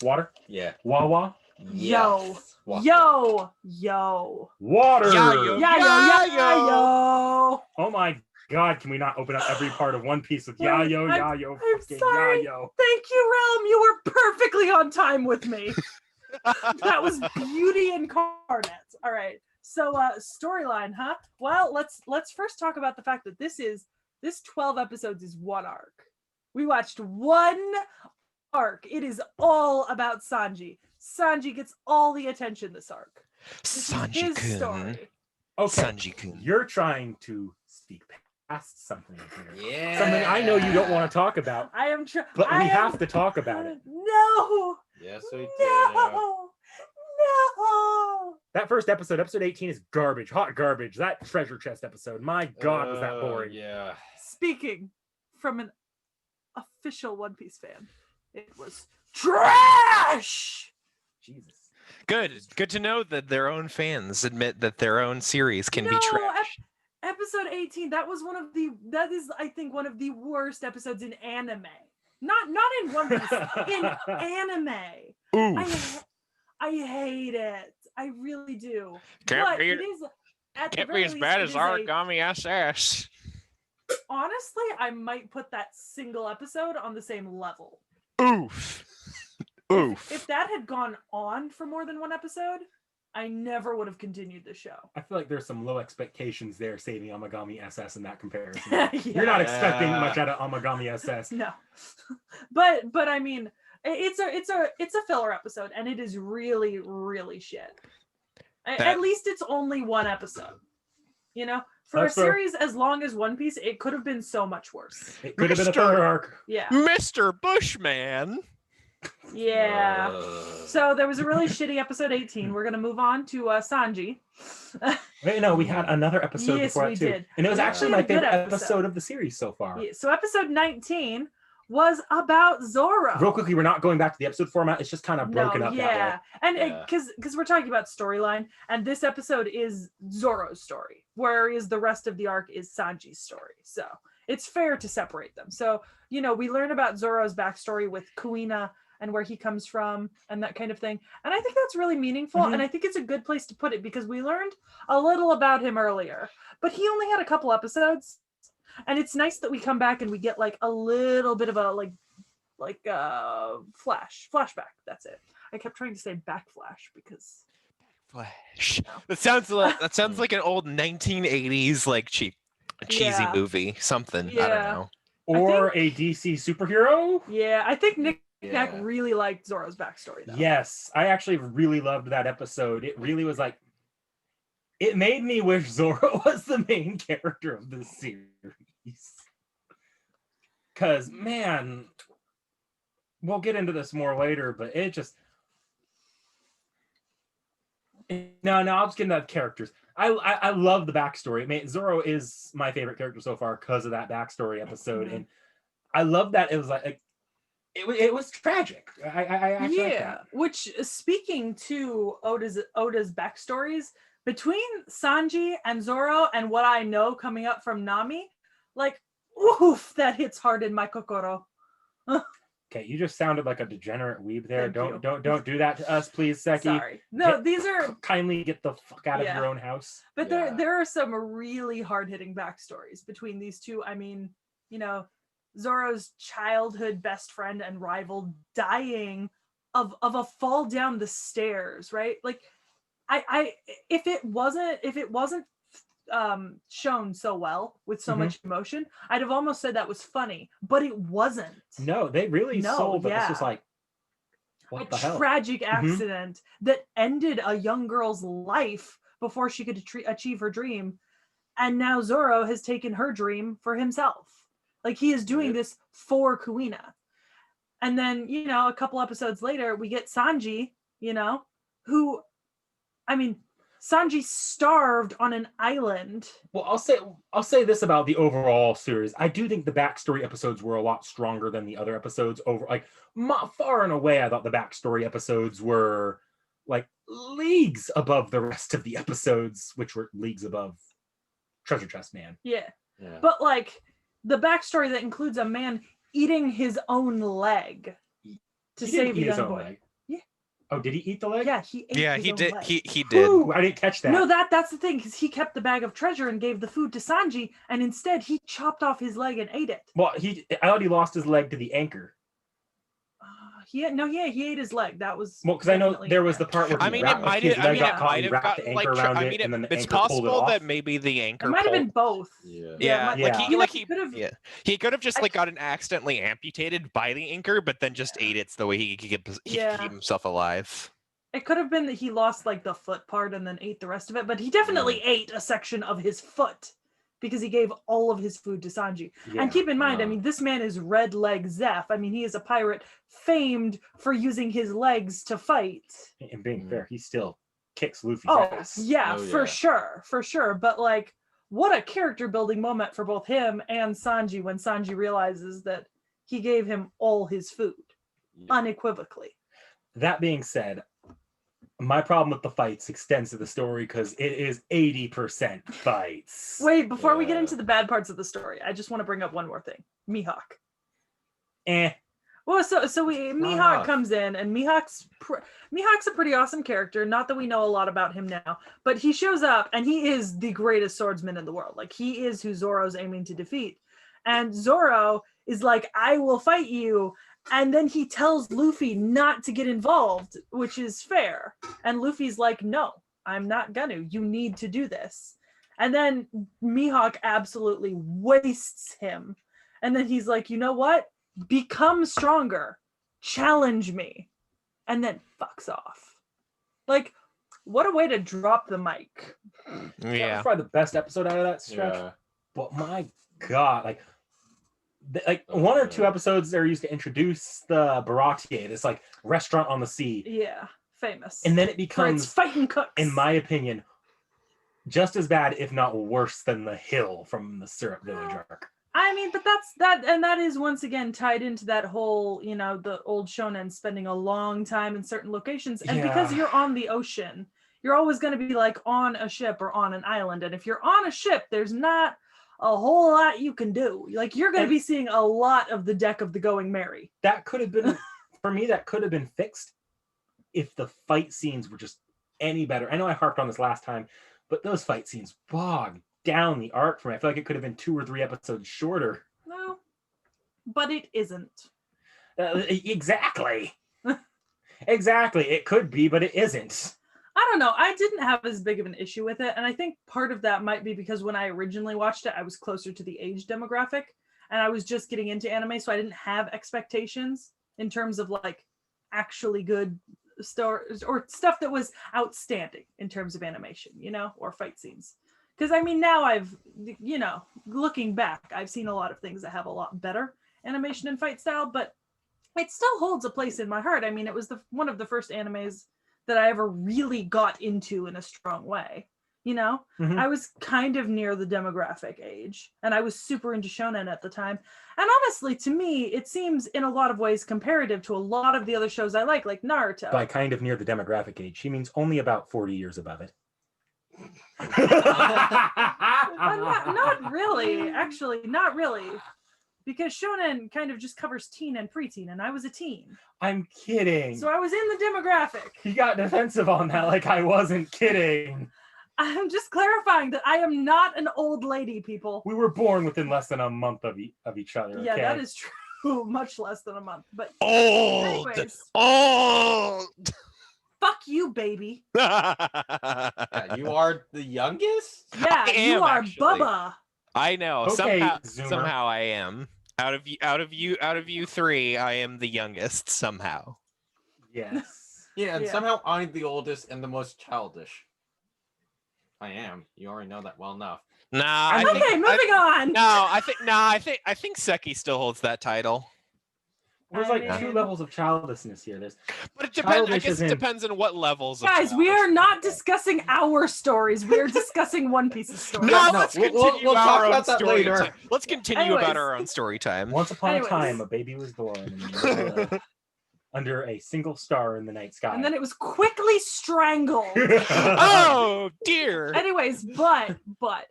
Water? Yeah. Wawa? Yes. Yo. Water! Yo. Oh my god, can we not open up every part of One Piece with I'm fucking sorry. yayo? Thank you, Realm. You were perfectly on time with me. That was beauty incarnate. All right. So storyline, huh? Well, let's first talk about the fact that this 12 episodes is one arc. We watched one arc. It is all about Sanji. Sanji gets all the attention this arc. This is his story. Okay. Sanji-kun. You're trying to speak past something here. Yeah. Something I know you don't want to talk about. I am trying. But we have to talk about it. No. Yes, we do. No. That first episode, episode 18, is garbage. Hot garbage. That treasure chest episode. My god, was that boring. Yeah. Speaking from an official One Piece fan, it was trash. Jesus. Good to know that their own fans admit that their own series can be trash. Episode 18, that is I think one of the worst episodes in anime. Not in One Piece, in anime. Oof. I hate it. I really do. Can't be as bad as Origami SS. Honestly, I might put that single episode on the same level. Oof. If that had gone on for more than one episode, I never would have continued the show. I feel like there's some low expectations there saving Amagami SS in that comparison. Yeah. You're not expecting much out of Amagami SS. No. but I mean, it's a filler episode, and it is really, really shit. At least it's only one episode. You know? For a series as long as One Piece, it could have been so much worse. It could have been a filler arc. Yeah. Mr. Bushman. Yeah. So there was a really shitty episode 18. We're gonna move on to Sanji. Wait, no, we had another episode before that too. Did. And it was actually my favorite episode. episode of the series so far. Yeah. So episode 19 was about Zoro. Real quickly, we're not going back to the episode format. It's just kind of broken up that way. And because we're talking about storyline, and this episode is Zoro's story, whereas the rest of the arc is Sanji's story. So it's fair to separate them. So, you know, we learn about Zoro's backstory with Kuina and where he comes from and that kind of thing. And I think that's really meaningful. Mm-hmm. And I think it's a good place to put it because we learned a little about him earlier, but he only had a couple episodes. And it's nice that we come back and we get like a little bit of a flashback. That's it. I kept trying to say backflash because Flash. That sounds like an old 1980s like cheesy movie. Something. Yeah. I don't know. Or a DC superhero. Yeah, I think Nick really liked Zoro's backstory though. Yes, I actually really loved that episode. It really was like, it made me wish Zoro was the main character of the series. Because, man, we'll get into this more later, but it just... No, I'll just get into the characters. I love the backstory. I mean, Zoro is my favorite character so far because of that backstory episode. And I love that it was like it was tragic. I actually like that. Which, speaking to Oda's backstories, between Sanji and Zoro and what I know coming up from Nami, like, oof, that hits hard in my kokoro. Okay, you just sounded like a degenerate weeb there. Don't do that to us, please, Seki. Sorry. No, these are kindly get the fuck out of your own house. But there are some really hard-hitting backstories between these two. I mean, you know, Zoro's childhood best friend and rival dying of a fall down the stairs, right? Like, I if it wasn't shown so well with so much emotion, I'd have almost said that was funny, but it wasn't. No, they really sold that this was like what the hell? Tragic accident that ended a young girl's life before she could achieve her dream, and now Zoro has taken her dream for himself. Like, he is doing this for Kuina. And then, you know, a couple episodes later, we get Sanji, you know, who, I mean, Sanji starved on an island. Well, I'll say this about the overall series. I do think the backstory episodes were a lot stronger than the other episodes. Far and away, I thought the backstory episodes were like leagues above the rest of the episodes, which were leagues above Treasure Chest Man. Yeah. But like the backstory that includes a man eating his own leg to save a young boy. Oh, did he eat the leg? Yeah, he ate Yeah, his he own did. leg. He did. Ooh, I didn't catch that. No, that's the thing, because he kept the bag of treasure and gave the food to Sanji, and instead he chopped off his leg and ate it. Well, I thought he lost his leg to the anchor. He ate his leg. That was Well, because I know definitely there in was there. the part where I he mean, wrapped it might his have. I leg mean, got it caught, might he have wrapped got the like. anchor around I mean, it, and then the it's anchor pulled it possible off. that maybe the anchor It might have pulled. been both. Yeah. Yeah, might- like Yeah. he could have. yeah, he could have just I- like gotten accidentally amputated by the anchor, but then just ate it so the way he could keep Yeah. himself alive. It could have been that he lost like the foot part and then ate the rest of it, but he definitely ate a section of his foot because he gave all of his food to Sanji. Yeah. And keep in mind, I Uh. mean, this man is Red Leg Zeph. I mean, he is a pirate famed for using his legs to fight. And being fair, he still kicks Luffy's Oh, ass. yeah, Oh, for yeah. sure. But like, what a character building moment for both him and Sanji when Sanji realizes that he gave him all his food unequivocally. That being said, my problem with the fights extends to the story because it is 80% fights. Wait, before we get Yeah. into the bad parts of the story, I just want to bring up one more thing. Mihawk. Eh. Well, so Mihawk enough. comes in, and Mihawk's a pretty awesome character. Not that we know a lot about him now, but he shows up, and he is the greatest swordsman in the world. Like, he is who Zoro's aiming to defeat. And Zoro is like, I will fight you. And then he tells Luffy not to get involved, which is fair. And Luffy's like, no, I'm not gonna. You need to do this. And then Mihawk absolutely wastes him. And then he's like, you know what? Become stronger. Challenge me. And then fucks off. Like, what a way to drop the mic. That was Yeah. probably the best episode out of that stretch. Yeah. But my God, like one or two episodes they're used to introduce the Baratier, this like restaurant on the sea, Yeah, famous. and then it For its becomes, fighting cooks. in my opinion, just as bad, if not worse, than the hill from the Syrup Village arc. I mean, but that is once again tied into that whole, the old shonen spending a long time in certain locations. And because Yeah. you're on the ocean, you're always going to be like on a ship or on an island. And if you're on a ship, there's not a whole lot you can do. Like, you're going to be seeing a lot of the deck of the Going Merry. That could have been, for me, that could have been fixed if the fight scenes were just any better. I know I harped on this last time, but those fight scenes bogged down the arc for me. I feel like it could have been 2 or 3 episodes shorter. No, but it isn't. Exactly. Exactly. It could be, but it isn't. I don't know. I didn't have as big of an issue with it. And I think part of that might be because when I originally watched it, I was closer to the age demographic and I was just getting into anime. So I didn't have expectations in terms of like actually good stories or stuff that was outstanding in terms of animation, or fight scenes. Because I mean, now I've, looking back, I've seen a lot of things that have a lot better animation and fight style, but it still holds a place in my heart. I mean, it was one of the first animes that I ever really got into in a strong way. Mhm. I was kind of near the demographic age and I was super into shonen at the time. And honestly, to me, it seems in a lot of ways comparative to a lot of the other shows I like Naruto. By kind of near the demographic age, she means only about 40 years above it. Not really, actually, not really. Because shonen kind of just covers teen and preteen, and I was a teen. I'm kidding. So I was in the demographic. He got defensive on that like I wasn't kidding. I'm just clarifying that I am not an old lady, people. We were born within less than a month of each other. Yeah, okay? that is true. Much less than a month. But Old. anyways, Old. fuck you, baby. Yeah, you are the youngest? Yeah, I you am, are actually. Bubba. I know. Okay, Zoomer. Somehow I am. Out of you 3, I am the youngest somehow. Yes. Yeah, and Yeah. somehow I'm the oldest and the most childish. I am. You already know that well enough. Nah, I Okay, think, moving on. I think Seki still holds that title. There's I like 2 mean- levels of childlessness here. There's But it depends. I Childish guess is it in- depends on what levels. Of Guys, we are childish not people. discussing our stories. We are discussing One Piece's story. No, No, let's we'll- continue we'll talk our own about that story later. time. Let's continue Anyways. about our own story time. once upon Anyways. a time a baby was born under a single star in the night sky. And then it was quickly strangled. Oh dear. Anyways, but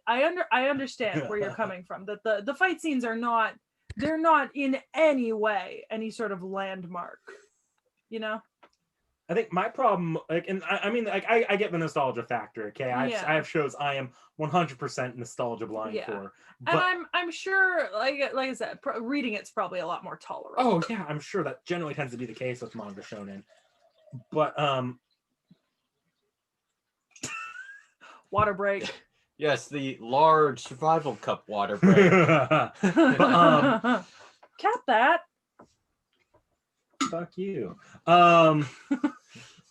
I understand where you're coming from. That the fight scenes are not in any way any sort of landmark. I think my problem, like, and I mean, like, I get the nostalgia factor. Okay, I have shows I am 100% nostalgia blind for. But And I'm sure, like I said, reading it's probably a lot more tolerable. oh yeah, I'm sure that generally tends to be the case with manga shonen. But water break. Yes, the large survival cup water break. but Cap that. fuck you.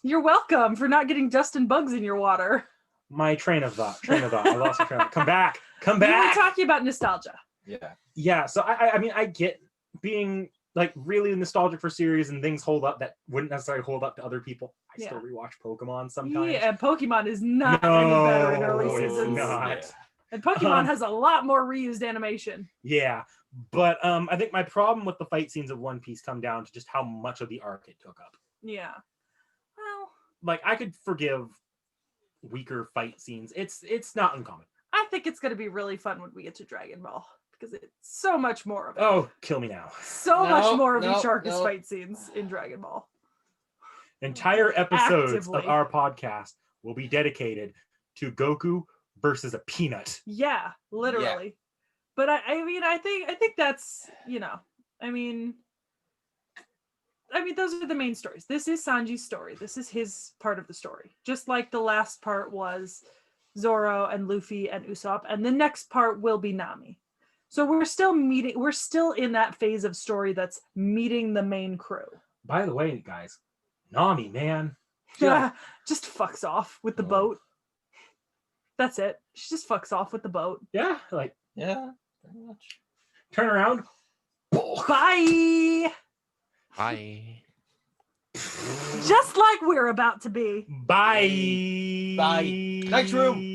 You're welcome for not getting dust and bugs in your water. My train of thought. I lost my train of thought. Come back. You were talking about nostalgia. Yeah. So I mean, I get being like really nostalgic for series and things hold up that wouldn't necessarily hold up to other people. I still rewatch Pokemon sometimes. Yeah, and Pokemon is not any better in early it's seasons. not. Yeah. And Pokemon has a lot more reused animation. Yeah. But I think my problem with the fight scenes of One Piece come down to just how much of the arc it took up. Yeah. Well, like I could forgive weaker fight scenes. It's not uncommon. I think it's going to be really fun when we get to Dragon Ball because it's so much more of it. Oh, kill me now. So much more of each arc is fight scenes in Dragon Ball. Entire episodes Actively. of our podcast will be dedicated to Goku versus a peanut. Yeah, literally. Yeah. But I mean, I think that's, I mean, those are the main stories. This is Sanji's story. This is his part of the story. Just like the last part was Zoro and Luffy and Usopp, and the next part will be Nami. So we're still in that phase of story that's meeting the main crew. By the way, guys, Nami, man. Yeah, just fucks off with the boat. That's it. She just fucks off with the boat. Yeah, yeah, pretty much. Turn around. Bye. Bye. Just like we're about to be. Bye. Bye. Next room.